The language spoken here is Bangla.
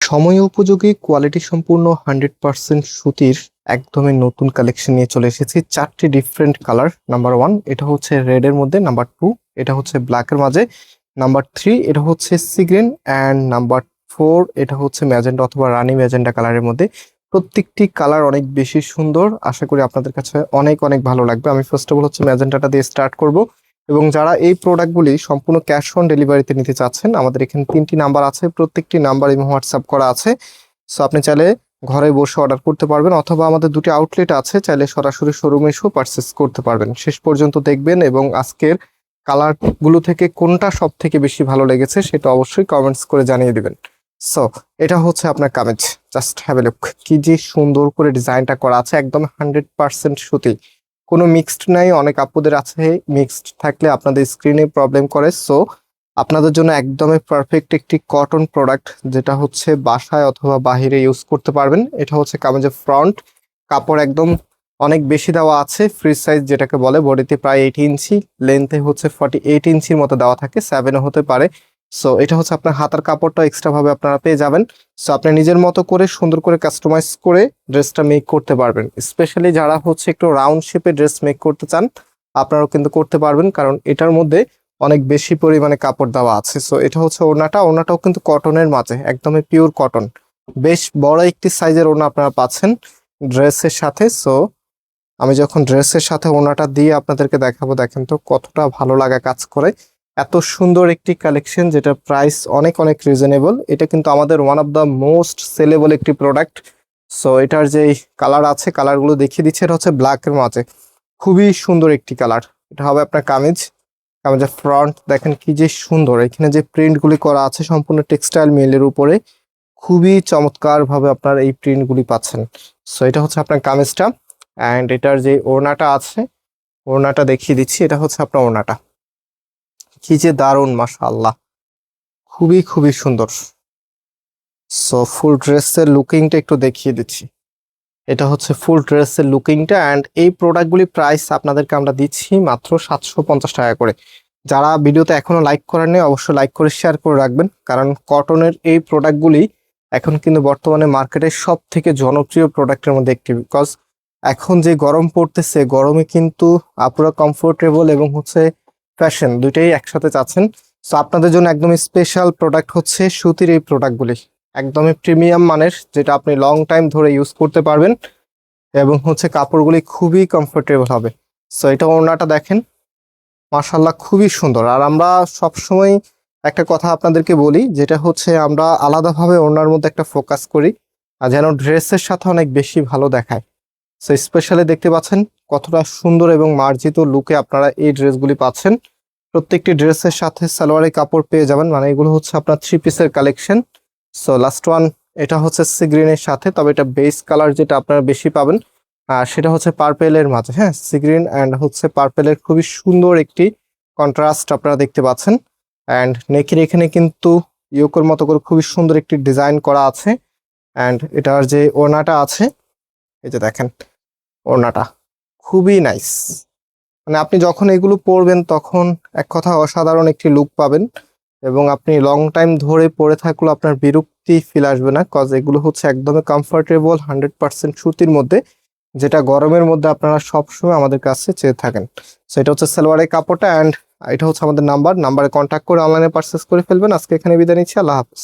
সময় উপযোগী কোয়ালিটি সম্পূর্ণ 100% সুতির একদমই নতুন কালেকশন নিয়ে চলে এসেছি। চারটি ডিফারেন্ট কালার। নাম্বার 1 এটা হচ্ছে রেড এর মধ্যে, নাম্বার 2 এটা হচ্ছে ব্ল্যাক এর মাঝে, নাম্বার 3 এটা হচ্ছে সি গ্রিন, অ্যান্ড নাম্বার 4 এটা হচ্ছে ম্যাজেন্টা অথবা রানী ম্যাজেন্টা কালারের মধ্যে। প্রত্যেকটি কালার অনেক বেশি সুন্দর, আশা করি আপনাদের কাছে অনেক অনেক ভালো লাগবে। আমি ফার্স্ট অফ অল হচ্ছে ম্যাজেন্টাটা দিয়ে স্টার্ট করব, এবং যারা এই প্রোডাক্টগুলি সম্পূর্ণ ক্যাশ অন ডেলিভারিতে নিতে চাচ্ছেন, আমাদের এখানে 3টি নাম্বার আছে, প্রত্যেকটি নাম্বার এবং হোয়াটসঅ্যাপ করা আছে। সো আপনি চাইলে ঘরে বসে অর্ডার করতে পারবেন, অথবা আমাদের দুটি আউটলেট আছে, চাইলে সরাসরি শোরুমে এসেও পারচেস করতে পারবেন। শেষ পর্যন্ত দেখবেন এবং আজকের কালারগুলো থেকে কোনটা সব থেকে বেশি ভালো লেগেছে সেটা অবশ্যই কমেন্টস করে জানিয়ে দিবেন। সো এটা হচ্ছে আপনার kameez, just have a look. কি যে সুন্দর করে ডিজাইনটা করা আছে, একদম 100% সুতি, কোনো মিক্সড নাই। অনেক আপুদের আছে মিক্সড থাকলে আপনাদের স্ক্রিনে প্রবলেম করে। সো আপনাদের জন্য একদমই পারফেক্ট একটি কটন প্রোডাক্ট, যেটা হচ্ছে বাসায় অথবা বাহিরে ইউজ করতে পারবেন। এটা হচ্ছে কামিজের ফ্রন্ট কাপড়, একদম অনেক বেশি দেওয়া আছে, ফ্রি সাইজ যেটাকে বলে। বডিতে প্রায় 80 ইঞ্চি, লেন্থে হচ্ছে 48 ইঞ্চির মতো দেওয়া থাকে, 7ও হতে পারে। সো এটা হচ্ছে আপনার হাতার কাপড়টা এক্সট্রা ভাবে আপনারা পেয়ে যাবেন। সো আপনি নিজের মতো করে সুন্দর করে কাস্টমাইজ করে ড্রেসটা মেক করতে পারবেন। স্পেশালি যারা হচ্ছে একটু রাউন্ড শেপে ড্রেস মেক করতে চান, আপনারাও কিন্তু করতে পারবেন, কারণ এটার মধ্যে অনেক বেশি পরিমাণে কাপড় দেওয়া আছে। সো এটা হচ্ছে ওড়নাটাও কিন্তু কটনের মাঝে, একদমই পিওর কটন। বেশ বড় একটি সাইজের ওড়না আপনারা পাচ্ছেন ড্রেসের সাথে। সো আমি যখন ড্রেসের সাথে ওড়নাটা দিয়ে আপনাদেরকে দেখাবো, দেখেন তো কতটা ভালো লাগা কাজ করে। এত সুন্দর একটি কালেকশন, যেটা প্রাইস অনেক অনেক রিজনেবল। এটা কিন্তু আমাদের one of the most sellable একটি প্রোডাক্ট। সো এটার যে কালার আছে, কালারগুলো দেখিয়ে দিচ্ছে। এটা হচ্ছে ব্ল্যাকের মাঝে, খুবই সুন্দর একটি কালার। এটা হবে আপনার কামিজের ফ্রন্ট। দেখেন কি যে সুন্দর, এখানে যে প্রিন্টগুলি করা আছে সম্পূর্ণ টেক্সটাইল মিলের উপরে, খুবই চমৎকার ভাবে আপনার এই প্রিন্টগুলি পাচ্ছেন। সো এটা হচ্ছে আপনার কামিজটা, অ্যান্ড এটার যে ওড়নাটা আছে, ওড়নাটা দেখিয়ে দিচ্ছি। এটা হচ্ছে আপনার ওড়নাটা, কি যে দারুণ, মাশাআল্লাহ, খুবই খুবই সুন্দর। সো ফুল ড্রেসের লুকিংটা একটু দেখিয়ে দিচ্ছি। এটা হচ্ছে ফুল ড্রেসের লুকিংটা, অ্যান্ড এই প্রোডাক্টগুলি প্রাইস আপনাদেরকে আমরা দিচ্ছি মাত্র 750 টাকা করে। যারা ভিডিওতে এখনো লাইক করেননি, অবশ্যই লাইক করে শেয়ার করে রাখবেন, কারণ কটনের এই প্রোডাক্টগুলি এখন কিন্তু বর্তমানে মার্কেটের সব থেকে জনপ্রিয় প্রোডাক্টের মধ্যে একটি। বিকজ এখন যে গরম পড়তেছে, গরমে কিন্তু আপনারা কমফোর্টেবল এবং হচ্ছে ফ্যাশন দুইটাই একসাথে চাচ্ছেন। সো আপনাদের জন্য একদম স্পেশাল প্রোডাক্ট হচ্ছে সুতির এই প্রোডাক্টগুলি, একদমই প্রিমিয়াম মানের, যেটা আপনি লং টাইম ধরে ইউজ করতে পারবেন, এবং হচ্ছে কাপড়গুলি খুবই কমফোর্টেবল হবে। সো এটা ওড়নাটা দেখেন, মাশাল্লাহ, খুবই সুন্দর। আর আমরা সবসময় একটা কথা আপনাদেরকে বলি, যেটা হচ্ছে আমরা আলাদাভাবে ওড়নার মধ্যে একটা ফোকাস করি, আর যেন ড্রেসের সাথে অনেক বেশি ভালো দেখায়। সো স্পেশালি দেখতে পাচ্ছেন কতটা সুন্দর এবং মার্জিত লুকে আপনারা এই ড্রেসগুলি পাচ্ছেন। প্রত্যেকটি ড্রেসের সাথে সালোয়ারের কাপড় পেয়ে যাবেন, মানে এগুলো হচ্ছে আপনার 3 পিসের কালেকশন। সো লাস্ট ওয়ান, এটা হচ্ছে সি গ্রিনের সাথে, তবে এটা বেস কালার যেটা আপনারা বেশি পাবেন, আর সেটা হচ্ছে পার্পেলের মাঝে। হ্যাঁ, সি গ্রিন অ্যান্ড হচ্ছে পার্পেলের খুবই সুন্দর একটি কন্ট্রাস্ট আপনারা দেখতে পাচ্ছেন। অ্যান্ড নেকের এখানে কিন্তু ইয়োকের মতো করে খুবই সুন্দর একটি ডিজাইন করা আছে। অ্যান্ড এটার যে ওড়নাটা আছে, এই যে দেখেন ওড়নাটা খুবই নাইস। মানে আপনি যখন এগুলো পরবেন তখন এক কথা অসাধারণ একটি লুক পাবেন, এবং আপনি লং টাইম ধরে পরে থাকলেও আপনার বিরক্তি ফিল আসবে না, কজ এগুলো হচ্ছে একদমই কমফোর্টেবল 100% সুতির মধ্যে, যেটা গরমের মধ্যে আপনারা সবসময় আমাদের কাছে চেয়ে থাকেন। সো এটা হচ্ছে সালোয়ারের কাপড়টা, অ্যান্ড এটা হচ্ছে আমাদের নাম্বারে কন্ট্যাক্ট করে অনলাইনে পারচেস করে ফেলবেন। আজকে এখানে বিদায় নিচ্ছি, আল্লাহ হাফেজ।